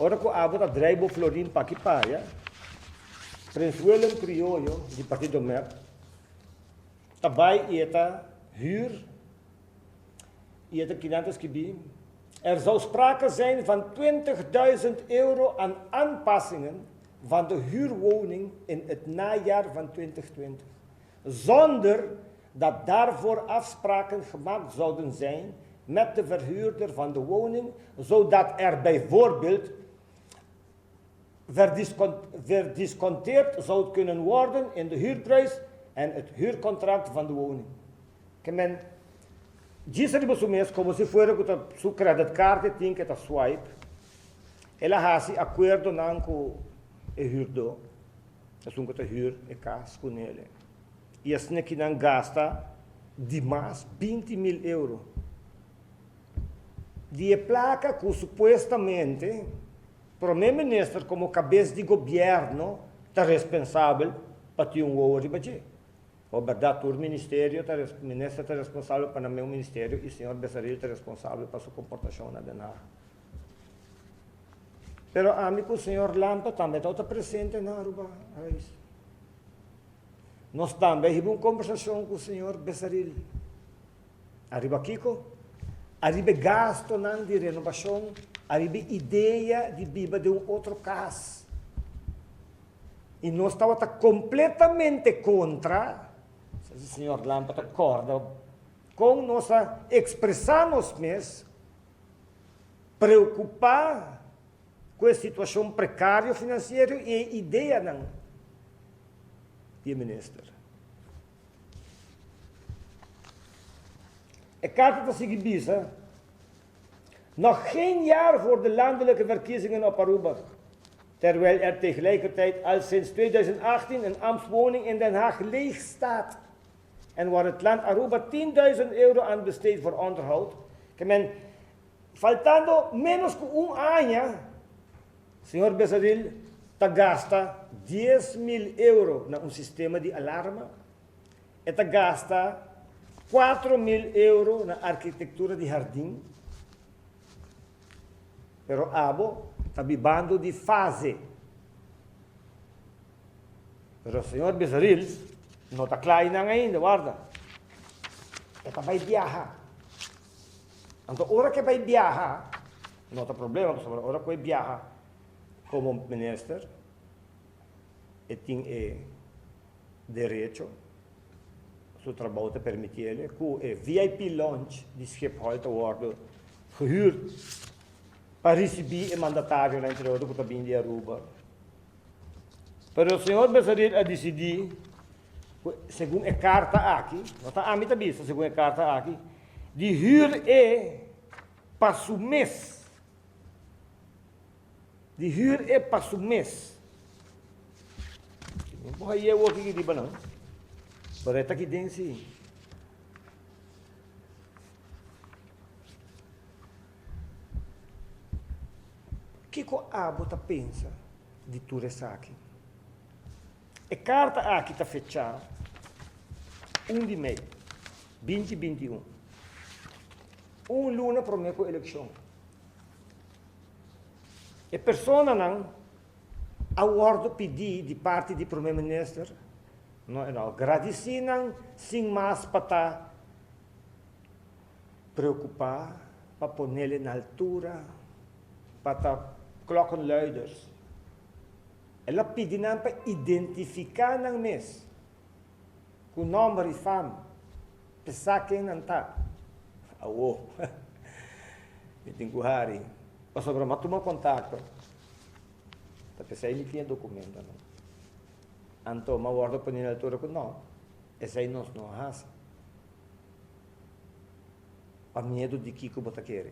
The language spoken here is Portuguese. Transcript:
ora que a bota Dreibo Florim Paquipaia, Prince Willem Criollo, de Partido MEP, daarbij eta huur, eta 500 kibi. Er zou sprake zijn van €20.000 aan aanpassingen van de huurwoning in het najaar van 2020. Zonder dat daarvoor afspraken gemaakt zouden zijn met de verhuurder van de woning, zodat er bijvoorbeeld verdisconteerd zou kunnen worden in de huurprijs en het huurcontract van de woning. Men diz o mês como se fuera com sua creditcard tinha que swipe. Ela faz acordo não com o huurder, assim que huur e casa com ele. E assim que não gasta de mais €20.000. Die placa que supostamente o primeiro-ministro como cabeça de governo está responsável para ter ouro de budget. A verdade, o ministério, o ministro está responsável para o meu ministério e o senhor Bessaril está responsável para sua comportação na denar. Pero amigo, o senhor Lampa também está presente na Aruba. Nós também tivemos uma conversação com o senhor Bessaril. Arriba Kiko, arriba gasto de renovação, arriba ideia de viver de outro caso. E nós estávamos completamente contra. O senhor Lampa acorda com nós expressamos mesmo preocupar com a situação precária financeira e a ideia não de ministro. A carta da Sigibisa nog geen jaar voor de landelijke verkiezingen op Aruba, terwijl er tegelijkertijd al sinds 2018 een ambtswoning in Den Haag leeg staat. En waar het land Aruba €10.000 aan besteedt voor onderhoud, men faltando menos que año, senhor Bessaril, gasta €10.000 na sistema de alarma, e gasta €4.000 na arquitetura de jardim, pero abo está vivendo de fase. Pero o senhor Bessaril não está claro ainda, guarda. Ele vai viajar. Então, a hora que vai viajar, não tem problema, a hora que vai viajar como ministro, ele tem direito, seu trabalho permite ele, que o VIP lounge de Schiphol te worden gehuurd para receber o mandatário na interior que está vindo de Aruba. Pero o senhor Bessaril a decidir, segundo a carta aqui, não está a minha vista, segundo a carta aqui, de huur para o mês. De huur para o mês. Não pode ir o que diba não. Para estar aqui dentro. O que o Abota pensa de tudo isso aqui? A carta aqui está fechada 1 de maio, 2021. Luna promete a eleição. A pessoa não aguarda pedir de parte do primeiro-ministro, não, agradecer sem mais para preocupar, para pôr ele na altura, para colocar luiders. Ela pede para identificar não mês, com nome e fama, pensar quem não está. Eu tenho que ir. Mas sobre mas tomar contato, porque se ele tinha documento, não. Então, uma guarda para a altura que não, esse aí não faz. A medo de que o bota querer.